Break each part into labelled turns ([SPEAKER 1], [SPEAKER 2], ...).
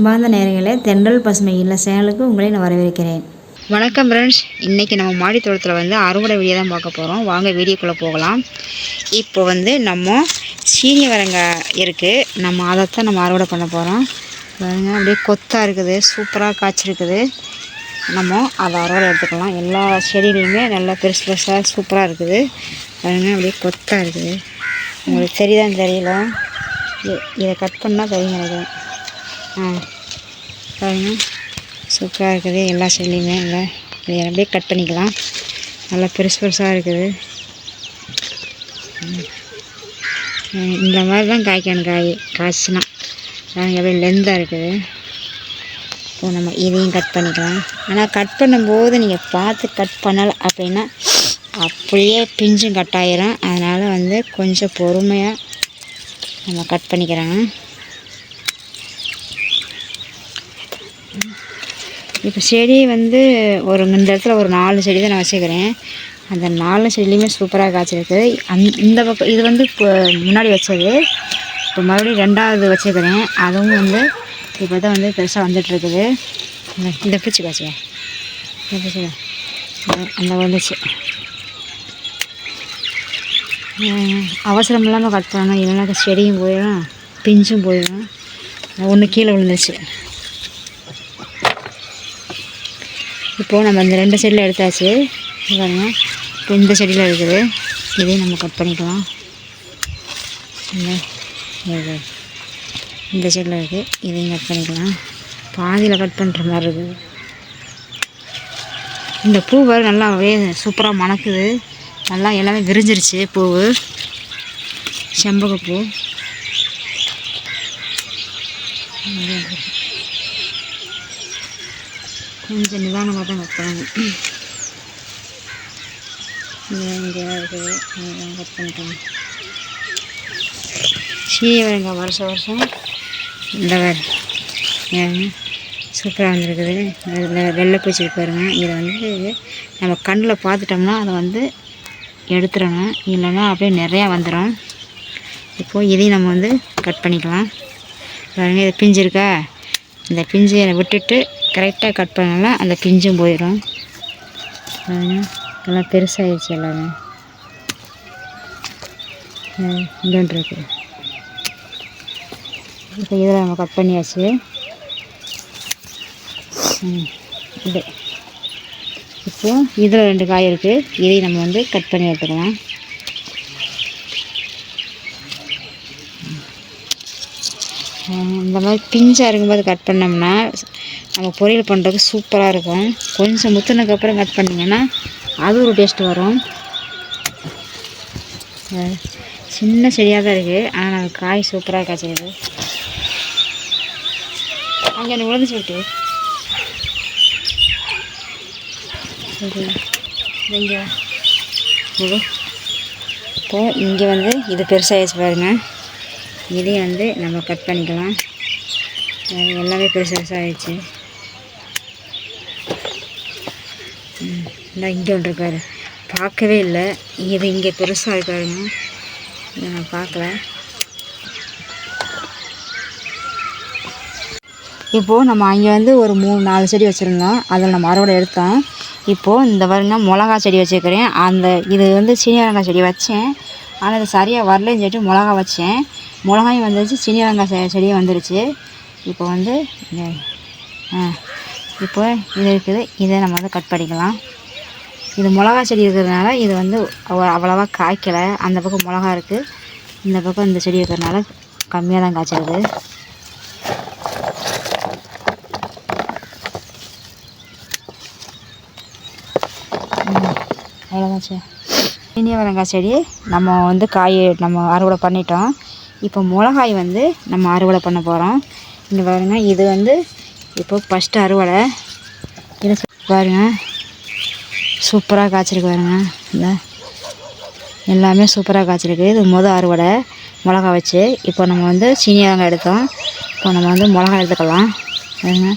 [SPEAKER 1] அன்பார்ந்த நேயர்களே, தென்றல் பசுமை இல்ல சேனலுக்கு உங்களை நான் வரவேற்கிறேன்.
[SPEAKER 2] வணக்கம் ஃப்ரெண்ட்ஸ். இன்றைக்கி நம்ம மாடி தோட்டத்தில் வந்து அறுவடை வீடியோ தான் பார்க்க போகிறோம். வாங்க வீடியோக்குள்ளே போகலாம். இப்போ வந்து நம்ம சீனி வரங்காய் இருக்குது, நம்ம அதைத்தான் நம்ம அறுவடை பண்ண போகிறோம். பாருங்க, அப்படியே கொத்தாக இருக்குது, சூப்பராக காய்ச்சிருக்குது. நம்ம அதை அறுவடை எடுத்துக்கலாம். எல்லா செடியிலையுமே நல்லா பெருசு பெருசாக சூப்பராக இருக்குது. பாருங்க, அப்படியே கொத்தாக இருக்குது. உங்களுக்கு தெரியுதான்னு தெரியல, இதை கட் பண்ணால் தெரியும் நினைக்கிறேன். பாருங்க, சூப்பராக இருக்குது. எல்லா செடியிலையுமே இல்லை, இதை அப்படியே கட் பண்ணிக்கலாம். நல்லா பெருசு பெருசாக இருக்குது. இந்த மாதிரி தான் காய்க்கணும். காய்ச்சினா அப்படியே லெந்தாக இருக்குது. இப்போ நம்ம இதையும் கட் பண்ணிக்கலாம். ஆனால் கட் பண்ணும்போது நீங்கள் பார்த்து கட் பண்ணலை அப்படின்னா அப்படியே பிஞ்சும் கட் ஆகிரும். அதனால் வந்து கொஞ்சம் பொறுமையாக நம்ம கட் பண்ணிக்கிறாங்க. இப்போ செடி வந்து இந்த இடத்துல ஒரு 4 செடி தான் நான் வச்சுக்கிறேன். அந்த 4 செடிலையுமே சூப்பராக காய்ச்சிருக்கு. இந்த பக்கம் இது வந்து இப்போ முன்னாடி வச்சது, இப்போ மறுபடியும் 2வது வச்சுக்கிறேன். அதுவும் வந்து இப்போ தான் வந்து பெருசாக வந்துட்டுருக்குது. இந்த பூச்சி காய்ச்சி அந்த வந்துச்சு. அவசரம் இல்லாமல் கட் பண்ணணும், இல்லைன்னா செடியும் போயிடும், பிஞ்சும் போயிடும். ஒன்று கீழே விழுந்துச்சு. இப்போது நம்ம இந்த 2 செடியில் எடுத்தாச்சு. பாருங்க, இப்போ இந்த செடியில் இருக்குது. இதையும் நம்ம கட் பண்ணிக்கலாம். இந்த செடியில் இருக்குது, இதையும் கட் பண்ணிக்கலாம். பாதியில் கட் பண்ணுற மாதிரி இருக்குது. இந்த பூ வேறு நல்லா சூப்பராக மணக்குது. நல்லா எல்லாமே விரிஞ்சிருச்சு பூ, செம்பகப்பூ. கொஞ்சம் நிதானமாக தான் கட் பண்ணணும். இங்கே இருக்குது, கட் பண்ணிட்டோம். சீனி வரங்காய் வருஷம் இந்த சூப்பராக வந்துருக்குது. அதில் வெள்ளை பூச்சி பாருங்க. இதை வந்து நம்ம கண்ணில் பார்த்துட்டோம்னா அதை வந்து எடுத்துடணும், இல்லைன்னா அப்படியே நிறையா வந்துடும். இப்போது இதையும் நம்ம வந்து கட் பண்ணிக்கலாம். பாருங்க, இது பிஞ்சு இருக்கா, இந்த பிஞ்சை விட்டுட்டு கரெக்டாக கட் பண்ணலாம், அந்த பிஞ்சும் போயிடும். எல்லாம் பெருசாகிடுச்சு எல்லாமே. இங்கே இருக்குது. இப்போ இதில் நம்ம கட் பண்ணியாச்சு. இது இப்போது இதில் 2 காய் இருக்குது, இதையும் நம்ம வந்து கட் பண்ணி எடுத்துக்கலாம். இந்த மாதிரி பிஞ்சாக இருக்கும்போது கட் பண்ணோம்னா நம்ம பொரியல் பண்ணுறதுக்கு சூப்பராக இருக்கும். கொஞ்சம் முத்துனதுக்கப்புறம் கட் பண்ணிங்கன்னா அது ஒரு டேஸ்ட்டு வரும். சின்ன செடியாக தான் இருக்குது, ஆனால் நம்ம காய் சூப்பராக காய்ச்சிருது. அங்கே எனக்கு விழுந்து சொல்லிட்டு இங்கே இப்போது இங்கே வந்து இது பெருசாகிடுச்சு பாருங்க. இதையும் வந்து நம்ம கட் பண்ணிக்கலாம். எல்லாமே பெருசாகிடுச்சு. இந்த இங்கே ஒன்று இருக்காரு, பார்க்கவே இல்லை. இது இங்கே பெருசாக இருக்காருங்க, இதை நான் பார்க்கல. இப்போது நம்ம அங்கே வந்து ஒரு 3-4 செடி வச்சுருந்தோம், அதில் நம்ம அறுவடை எடுத்தோம். இப்போது இந்த பாருங்க, மிளகா செடி வச்சுருக்கிறேன். இது வந்து சீனி வரங்காய் செடி வச்சேன், ஆனால் அது சரியாக வரலன்னு சொல்லிட்டு மிளகா வச்சேன். மிளகாயும் வந்துருச்சு, சீனி வரங்காய் செடியும் வந்துருச்சு. இப்போ வந்து இப்போ இது இருக்குது, இதை நம்ம வந்து கட் பண்ணிக்கலாம். இது மிளகா செடி இருக்கிறதுனால இது வந்து அவ்வளோவா காய்க்கலை. அந்த பக்கம் மிளகா இருக்குது, இந்த பக்கம் இந்த செடி இருக்கிறதுனால கம்மியாக தான் காய்ச்சிருது. அவ்வளோதாச்சு. சீனி வரங்காய் செடி நம்ம வந்து நம்ம அறுவடை பண்ணிட்டோம். இப்போ மிளகாய் வந்து நம்ம அறுவடை பண்ண போகிறோம். இங்கே பாருங்க, இது வந்து இப்போ ஃபஸ்ட்டு அறுவடை. இது பாருங்க, சூப்பராக காய்ச்சிருக்கு பாருங்க. இந்த எல்லாமே சூப்பராக காய்ச்சிருக்கு. இது அறுவடை மிளகா வச்சு. இப்போ நம்ம வந்து சீனி வரங்காய் எடுத்தோம், இப்போ நம்ம வந்து மிளகா எடுத்துக்கலாம். பாருங்க,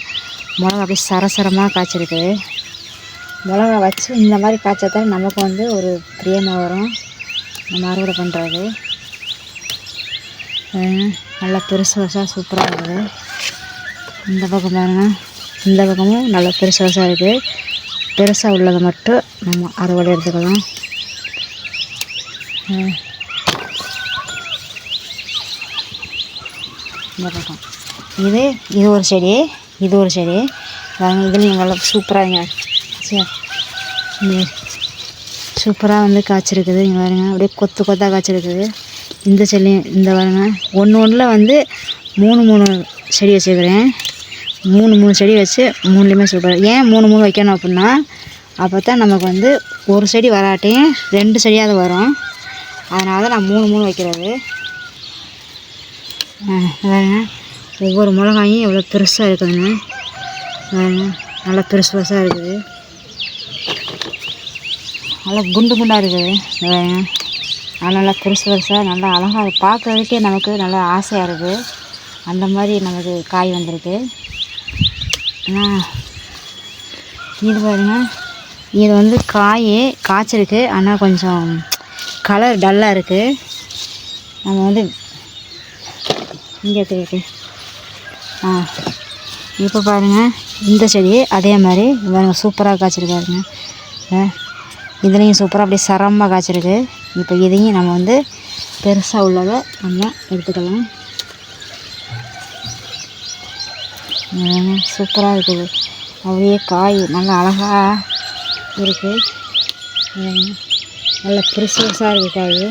[SPEAKER 2] மிளகா அப்படியே சரசரமாக காய்ச்சிருக்கு. மிளகா வச்சு இந்த மாதிரி காய்ச்சாதான் நமக்கு வந்து ஒரு பிரியமாக வரும் நம்ம அறுவடை பண்ணுறது. நல்லா பெருசு பெருசாக சூப்பராக இருக்குது. இந்த பக்கம் பாருங்கள், இந்த பக்கமும் நல்லா பெருசாக இருக்குது. பெருசாக உள்ளதை மட்டும் நம்ம அறுவடை எடுத்துக்கலாம். இந்த பக்கம் இது ஒரு செடி, இது ஒரு செடி பாருங்கள். இதுலேயும் நல்லா சூப்பராக சூப்பராக வந்து காய்ச்சிருக்குது. இங்கே பாருங்க, அப்படியே கொத்து கொத்தாக காய்ச்சிருக்குது. இந்த செடியும் இந்த பாருங்க, ஒன்றில் வந்து 3 செடி வச்சுருக்கிறேன். 3 செடி வச்சு 3லேயுமே சூப்பர். ஏன் 3 வைக்கணும் அப்படின்னா, அப்போ தான் நமக்கு வந்து ஒரு செடி வராட்டையும் 2 செடியாவது வரும். அதனால தான் நான் 3 வைக்கிறது. பாருங்க, ஒவ்வொரு மிளகாயும் எவ்வளோ பெருசாக இருக்குதுங்க. பாருங்க, நல்லா பெருசாக இருக்குது. நல்லா குண்டு குண்டாக இருக்குது. பாருங்க, நல்லா பெருசாக நல்லா அழகாக பார்க்குறதுக்கே நமக்கு நல்லா ஆசையாக இருக்குது. அந்த மாதிரி நமக்கு காய் வந்திருக்கு. இது பாருங்க, இது வந்து காய்ச்சிருக்கு. ஆனால் கொஞ்சம் கலர் டல்லாக இருக்குது. நம்ம வந்து இங்கே இருக்கு. இப்போ பாருங்கள், இந்த செடி அதே மாதிரி பாருங்கள் சூப்பராக காய்ச்சிருக்காருங்க. இதுலேயும் சூப்பராக அப்படியே சரமாக காய்ச்சிருக்கு. இப்போ இதையும் நம்ம வந்து பெருசாக உள்ளதை நம்ம எடுத்துக்கலாம். சூப்பராக இருக்குது. அப்படியே காய் நல்லா அழகாக இருக்குது. நல்லா பெருசாக இருக்குது காய்.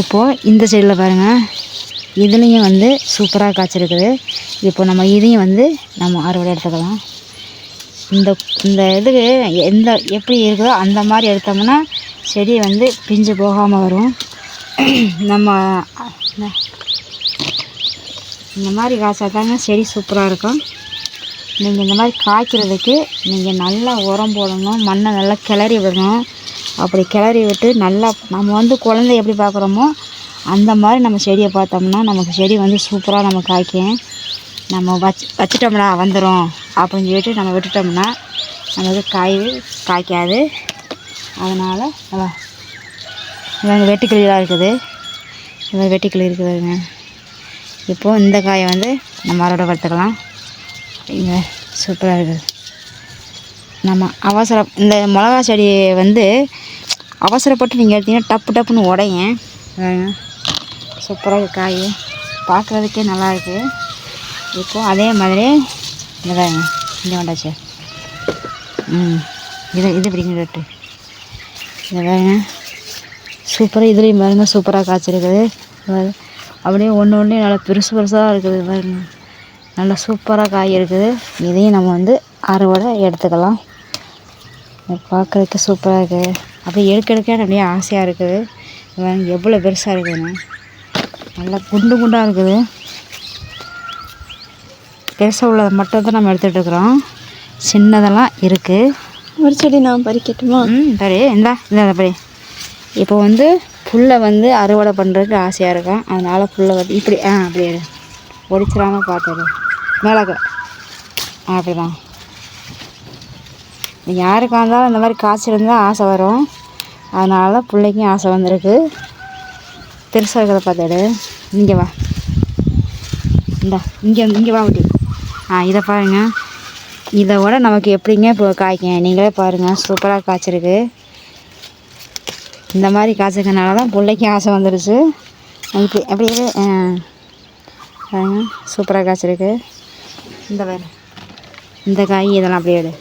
[SPEAKER 2] இப்போது இந்த செடியில் பாருங்கள், இதுலேயும் வந்து சூப்பராக காய்ச்சிருக்குது. இப்போ நம்ம இதையும் வந்து நம்ம அறுவடை எடுத்துக்கலாம். இந்த இதுக்கு எப்படி இருக்குதோ அந்த மாதிரி எடுத்தோம்னா செடி வந்து பிஞ்சு போகாமல் வரும். நம்ம இந்த மாதிரி காய்ச்சா தாங்க செடி சூப்பராக இருக்கும். நீங்கள் இந்த மாதிரி காய்க்கிறதுக்கு நீங்கள் நல்லா உரம் போடணும், மண்ணை நல்லா கிளறி விடணும். அப்படி கிளறி விட்டு நல்லா நம்ம வந்து குழந்தை எப்படி பார்க்குறோமோ அந்த மாதிரி நம்ம செடியை பார்த்தோம்னா நமக்கு செடி வந்து சூப்பராக நம்ம காய்க்கும். நம்ம வச்சிட்டோம்னா வந்துடும் அப்படின்னு சொல்லிட்டு நம்ம விட்டுட்டோம்னா நமக்கு காய்க்காது. அதனால் இவங்க வெட்டுக்கிளியாக இருக்குது. இவங்க வெட்டுக்கிளி இருக்குதுங்க. இப்போது இந்த காயை வந்து நம்ம அறுவடை எடுத்துக்கலாம். இங்கே சூப்பராக இருக்குது. நம்ம இந்த மிளகா செடி வந்து அவசரப்பட்டு நீங்கள் எடுத்தீங்கன்னா டப்புன்னு உடையும். சூப்பராக காய் பார்க்குறதுக்கே நல்லாயிருக்கு. இப்போது அதே மாதிரி இதாங்க இங்கே வேண்டாச்சு. இது பிடிங்க ரேட்டு இதாங்க சூப்பராக. இதுலேயும் பாருங்க சூப்பராக காய்ச்சிருக்குது. அப்படியே ஒன்று நல்லா பெருசாக இருக்குது பாருங்க. நல்லா சூப்பராக காய் இருக்குது. இதையும் நம்ம வந்து அறுவடை எடுத்துக்கலாம். பார்க்குறதுக்கு சூப்பராக இருக்குது. அப்படியே எடுக்க அப்படியே ஆசையாக இருக்குது. எவ்வளோ பெருசாக இருக்குதுன்னு நல்லா குண்டாக இருக்குது. பெருசாக உள்ளதை மட்டும் தான் நம்ம எடுத்துகிட்டு இருக்கிறோம். சின்னதெல்லாம் இருக்குது.
[SPEAKER 1] ஒரு செடி நான் பறிக்கட்டுமா?
[SPEAKER 2] சரி, இந்த படி. இப்போ வந்து புல்லை வந்து அறுவடை பண்ணுறதுக்கு ஆசையாக இருக்கும். அதனால் புல்லை வந்து இப்படி அப்படியே ஒடிச்சிடாமல் பார்த்துரு மேலக்க அப்படி தான். யாருக்காக இருந்தாலும் இந்த மாதிரி காய்ச்சிருந்தால் ஆசை வரும். அதனால் பிள்ளைக்கும் ஆசை வந்திருக்கு. பெருசாக இருக்கிறத பார்த்துடு. இங்கே வா, இங்கே வா விட்டு. இதை பாருங்க. இதை விட நமக்கு எப்படிங்க இப்போ காய்க்கும் நீங்களே பாருங்கள். சூப்பராக காய்ச்சிருக்கு. இந்த மாதிரி காய்ச்சிருக்கனால தான் பிள்ளைக்கும் ஆசை வந்துடுச்சு. இப்படி அப்படியே பாருங்க சூப்பராக காய்ச்சிருக்கு. இந்த பாரு இந்த காய் இதெல்லாம் அப்படியே எடு.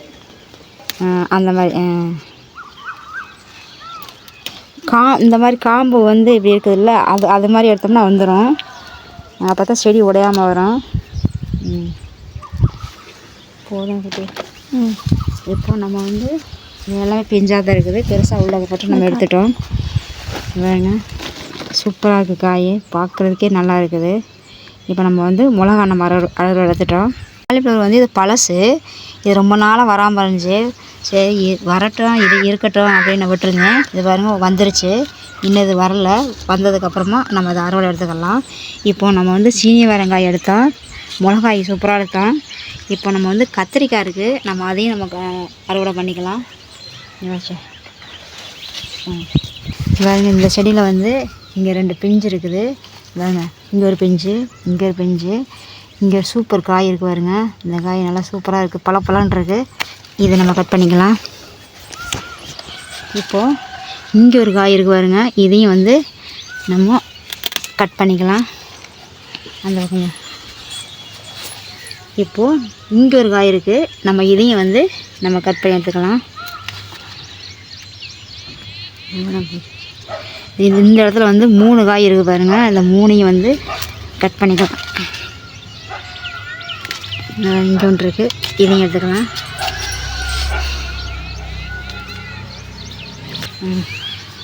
[SPEAKER 2] அந்த மாதிரி இந்த மாதிரி காம்பு வந்து இப்படி இருக்குதுல்ல, அது மாதிரி எடுத்தோம்னா வந்துடும். அப்போ தான் செடி உடையாமல் வரும். போதும் குட்டி. இப்போ நம்ம வந்து எல்லாமே பிஞ்சாக தான் இருக்குது. பெருசாக உள்ளதை மட்டும் நம்ம எடுத்துட்டோம். வேணுங்க சூப்பராக இருக்குது காய், பார்க்குறதுக்கே நல்லா இருக்குது. இப்போ நம்ம வந்து மிளகா நம்ம அறுவடை எடுத்துட்டோம். காலிஃப்ளவர் வந்து இது பழசு. இது ரொம்ப நாளாக வராமல் இருந்துச்சு. சரி வரட்டும், இது இருக்கட்டும் அப்படின்னு விட்டுருங்க. இது பாருங்க வந்துருச்சு. இன்னும் இது வரல. வந்ததுக்கப்புறமா நம்ம இதை அறுவடை எடுத்துக்கலாம். இப்போ நம்ம வந்து சீனி வெங்காயம் எடுத்தோம், மிளகாய் சூப்பராக எடுத்தோம். இப்போ நம்ம வந்து கத்திரிக்காய் இருக்குது, நம்ம அதையும் நம்ம அறுவடை பண்ணிக்கலாம். பாருங்க இந்த செடியில் வந்து இங்கே 2 பிஞ்சு இருக்குது. பாருங்க இங்கே ஒரு பிஞ்சு, இங்கே ஒரு பிஞ்சு. இங்கே சூப்பர் காய் இருக்குது பாருங்க. இந்த காய் நல்லா சூப்பராக இருக்குது, பழப்பழன்னு இருக்குது. இதை நம்ம கட் பண்ணிக்கலாம். இப்போது இங்கே ஒரு காய் இருக்குது பாருங்க, இதையும் வந்து நம்ம கட் பண்ணிக்கலாம். அந்த பக்கங்க இப்போது இங்கே ஒரு காய் இருக்குது, நம்ம இதையும் வந்து நம்ம கட் பண்ணி எடுத்துக்கலாம். இந்த இடத்துல வந்து 3 காய் இருக்குது பாருங்கள், இந்த 3ஐயும் வந்து கட் பண்ணிக்கலாம். இங்கே ஒன்று இருக்குது, இதையும் எடுத்துக்கலாம்.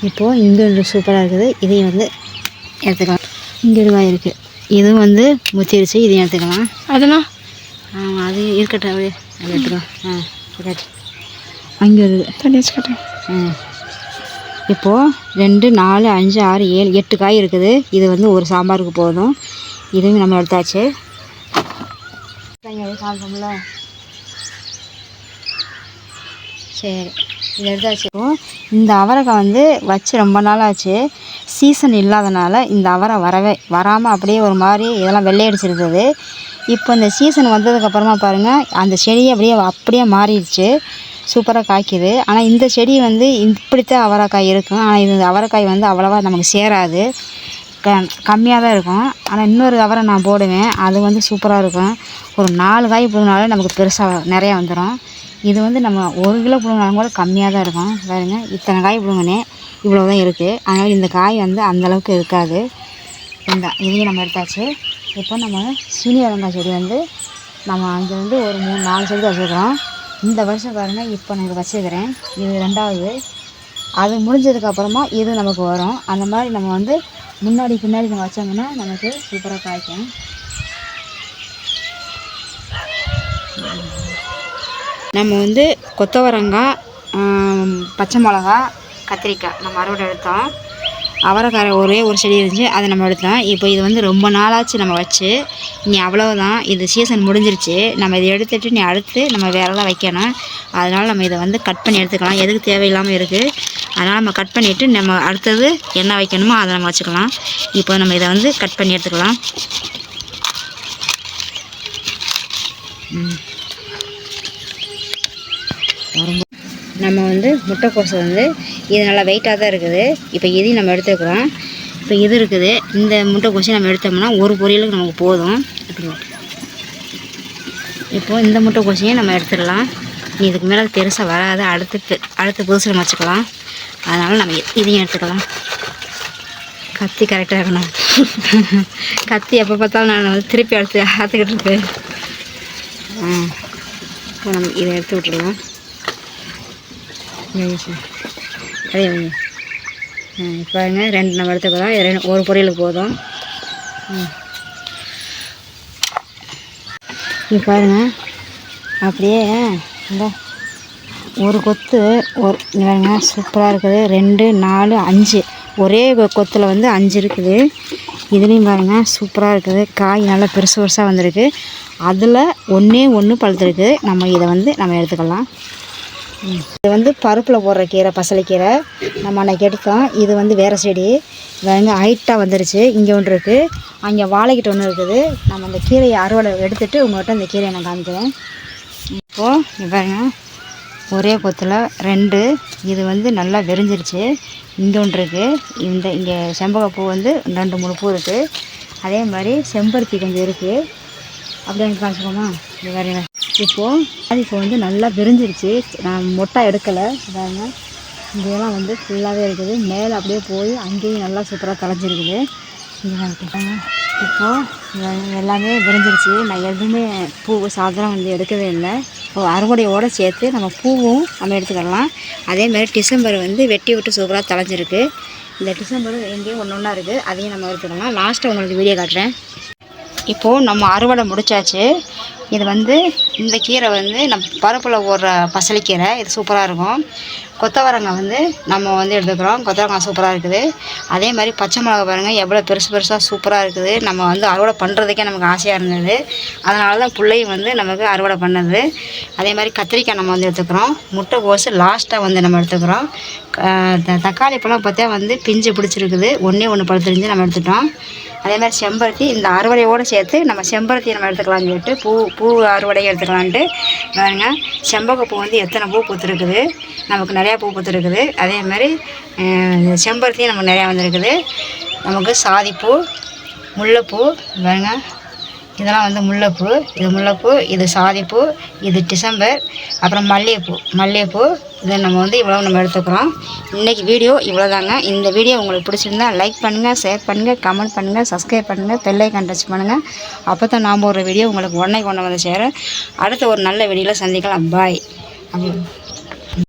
[SPEAKER 2] இப்போது இங்கே ஒன்று சூப்பராக இருக்குது, இதையும் வந்து எடுத்துக்கலாம். இங்கே ஒரு காய் இருக்குது, இதுவும் வந்து முத்திருச்சு, இதையும் எடுத்துக்கலாம். அதெல்லாம் அது இருக்கட்டும், அப்படியே அதை எடுத்துக்கலாம். இருக்காச்சு அங்கே ஒரு தண்ணி வச்சுக்கட்டும். இப்போது 2 4 5 6 7 8 காய் இருக்குது. இது வந்து ஒரு சாம்பாருக்கு போதும். இதுவும் நம்ம எடுத்தாச்சு. சாப்பிட்டோம்ல, சரி இதை எடுத்தாச்சு. இந்த அவரைக்காய் வந்து வச்சு ரொம்ப நாள் ஆச்சு. சீசன் இல்லாதனால இந்த அவரை வராமல் அப்படியே ஒரு மாதிரி இதெல்லாம் வெள்ளையடிச்சிருக்குது. இப்போ இந்த சீசன் வந்ததுக்கப்புறமா பாருங்கள், அந்த செடி அப்படியே மாறிடுச்சு, சூப்பராக காய்க்குது. ஆனால் இந்த செடி வந்து இப்படித்தான் அவரைக்காய் இருக்கும். ஆனால் இது அவரைக்காய் வந்து அவ்வளோவா நமக்கு சேராது, கம்மியாக தான் இருக்கும். ஆனால் இன்னொரு அவரை நான் போடுவேன், அது வந்து சூப்பராக இருக்கும். ஒரு 4 காய் பிடுங்கினாலே நமக்கு பெருசாக நிறையா வந்துடும். இது வந்து நம்ம 1 கிலோ பிடுங்கினாலும் கூட கம்மியாக தான் இருக்கும். பாருங்க, இத்தனை காய் பிடுங்கினேன், இவ்வளோ தான் இருக்குது. அதனால் இந்த காய் வந்து அந்தளவுக்கு இருக்காது. இதையும் நம்ம எடுத்தாச்சு. இப்போ நம்ம சீனி வரங்காய் செடி வந்து நம்ம அங்கே வந்து ஒரு 3-4 செடி வச்சுருக்கிறோம். இந்த வருஷம் பாருங்கள், இப்போ நான் வச்சுக்கிறேன், இது 2வது. அது முடிஞ்சதுக்கப்புறமா இது நமக்கு வரும். அந்த மாதிரி நம்ம வந்து முன்னாடி பின்னாடி நம்ம வச்சோம்னா நமக்கு சூப்பராக காய்க்கும். நம்ம வந்து கொத்தவரங்காய், பச்சை மிளகா, கத்திரிக்காய் நம்ம அறுவடை எடுத்தோம். அவரைக்காய் ஒரே ஒரு செடி இருந்துச்சு, அதை நம்ம எடுத்தோம். இப்போ இது வந்து ரொம்ப நாளாச்சு நம்ம வச்சு, நீ அவ்வளோதான், இது சீசன் முடிஞ்சிருச்சு. நம்ம இதை எடுத்துகிட்டு நீ அடுத்து நம்ம வேறு தான் வைக்கணும். அதனால் நம்ம இதை வந்து கட் பண்ணி எடுத்துக்கலாம். எதுக்கு தேவையில்லாமல் இருக்குது, அதனால் நம்ம கட் பண்ணிவிட்டு நம்ம அடுத்தது என்ன வைக்கணுமோ அதை நம்ம வச்சுக்கலாம். இப்போ நம்ம இதை வந்து கட் பண்ணி எடுத்துக்கலாம். நம்ம வந்து முட்டைக்கோசு வந்து இது நல்லா வெயிட்டாக தான் இருக்குது. இப்போ இதையும் நம்ம எடுத்துக்கிறோம். இப்போ இது இருக்குது, இந்த முட்டைக்கோசையும் நம்ம எடுத்தோம்னா ஒரு பொரியலுக்கு நமக்கு போதும். இப்போது இந்த முட்டைக்கோசையும் நம்ம எடுத்துடலாம். இதுக்கு மேலே பெருசாக வராது, அடுத்து புதுசில் வச்சுக்கலாம். அதனால் நம்ம இதையும் எடுத்துக்கலாம். கத்தி கரெக்டாக இருக்கணும். கத்தி எப்போ பார்த்தாலும் நான் வந்து திருப்பி அறுத்துக்கிட்டு இருப்பேன். இப்போ நம்ம இதை எடுத்து விட்டுருவோம். அதே பாருங்க, 2 நம்ம எடுத்துக்கலாம். இது ஒரு பொரியலுக்கு போதும். இது பாருங்கள், அப்படியே இந்த ஒரு கொத்து பாருங்க, சூப்பராக இருக்குது. 2 4 5 ஒரே கொத்தில் வந்து 5 இருக்குது. இதுலேயும் பாருங்கள் சூப்பராக இருக்குது. காய் நல்லா பெருசாக வந்திருக்கு. அதில் ஒன்று பழுத்துருக்கு. நம்ம இதை வந்து நம்ம எடுத்துக்கலாம். இது வந்து பருப்பில் போடுற கீரை, பசலைக்கீரை நம்ம அன்றைக்கி எடுத்தோம். இது வந்து வேறு செடி, வேறு ஹைட்டாக வந்துருச்சு. இங்கே ஒன்று இருக்குது, அங்கே வாழைக்கிட்ட ஒன்று இருக்குது. நம்ம அந்த கீரையை அறுவடை எடுத்துகிட்டு உங்கள்கிட்ட அந்த கீரையை நான் காமிக்கிறேன். இப்போது பாருங்க, ஒரே கொத்தில் 2 இது வந்து நல்லா விரிஞ்சிருச்சு. இங்கே ஒன்று இருக்குது. இங்கே செம்பகப்பூ வந்து 2-3 பூ இருக்குது. அதே மாதிரி செம்பருத்தி கொஞ்சம் இருக்குது. அப்படின்னு காமிச்சிக்கோமா, இது வேறு. இப்போ வந்து நல்லா விரிஞ்சிருச்சு. நான் மொட்டை எடுக்கலை, பாருங்க, இங்கெல்லாம் வந்து ஃபுல்லாகவே இருக்குது. மேலே அப்படியே போய் அங்கேயும் நல்லா சூப்பராக தலைஞ்சிருக்குது. இங்கே இப்போது எல்லாமே விரிஞ்சிருச்சு. நான் எதுவுமே பூ சாதனம் வந்து எடுக்கவே இல்லை. இப்போ அறுவடையோடு சேர்த்து நம்ம பூவும் நம்ம எடுத்துக்கலாம். அதேமாதிரி டிசம்பர் வந்து வெட்டி விட்டு சூப்பராக தலைஞ்சிருக்கு. இந்த டிசம்பர் எங்கேயும் ஒன்றா இருக்குது, அதையும் நம்ம எடுத்துக்கலாம். லாஸ்ட்டாக உங்களுக்கு வீடியோ காட்டுறேன். இப்போது நம்ம அறுவடை முடித்தாச்சு. இது வந்து இந்த கீரை வந்து நம்ம பருப்பில் போடுற பசலைக்கீரை, இது சூப்பராக இருக்கும். கொத்தவரங்காய் வந்து நம்ம வந்து எடுத்துக்கிறோம். கொத்தவரங்காய் சூப்பராக இருக்குது. அதே மாதிரி பச்சை மிளகா பாருங்கள், எவ்வளோ பெருசாக சூப்பராக இருக்குது. நம்ம வந்து அறுவடை பண்ணுறதுக்கே நமக்கு ஆசையாக இருந்தது. அதனால தான் பிள்ளையும் வந்து நமக்கு அறுவடை பண்ணது. அதே மாதிரி கத்திரிக்காய் நம்ம வந்து எடுத்துக்கிறோம். முட்டைக்கோசு லாஸ்ட்டாக வந்து நம்ம எடுத்துக்கிறோம். தக்காளி பழம் பார்த்தா வந்து பிஞ்சு பிடிச்சிருக்குது, ஒன்று பழுத்துருந்து நம்ம எடுத்துட்டோம். அதே மாதிரி செம்பருத்தி இந்த அறுவடையோடு சேர்த்து நம்ம செம்பருத்தியை நம்ம எடுத்துக்கலாம்னு சொல்லிட்டு பூ அறுவடையை எடுத்துக்கலான்ட்டு பாருங்க. செம்பகப்பூ வந்து எத்தனை பூ பூத்துருக்குது, நமக்கு நிறையா பூ பூத்துருக்குது. அதே மாதிரி செம்பருத்தியும் நமக்கு நிறையா வந்திருக்குது. நமக்கு சாதிப்பூ, முல்லைப்பூ பாருங்க, இதெல்லாம் வந்து முல்லைப்பூ, இது முல்லைப்பூ, இது சாதிப்பூ, இது டிசம்பர், அப்புறம் மல்லிகைப்பூ இதை நம்ம வந்து இவ்வளோ நம்ம எடுத்துக்கிறோம். இன்றைக்கி வீடியோ இவ்வளோதாங்க. இந்த வீடியோ உங்களுக்கு பிடிச்சிருந்தா லைக் பண்ணுங்கள், ஷேர் பண்ணுங்கள், கமெண்ட் பண்ணுங்கள், சப்ஸ்கிரைப் பண்ணுங்கள், பெல் ஐகான் டச் பண்ணுங்கள். அப்போ தான் நான் போடுற வீடியோ உங்களுக்கு உடனே கொண்டு வந்து சேரும். அடுத்த ஒரு நல்ல வீடியோவில் சந்திக்கலாம். பாய்.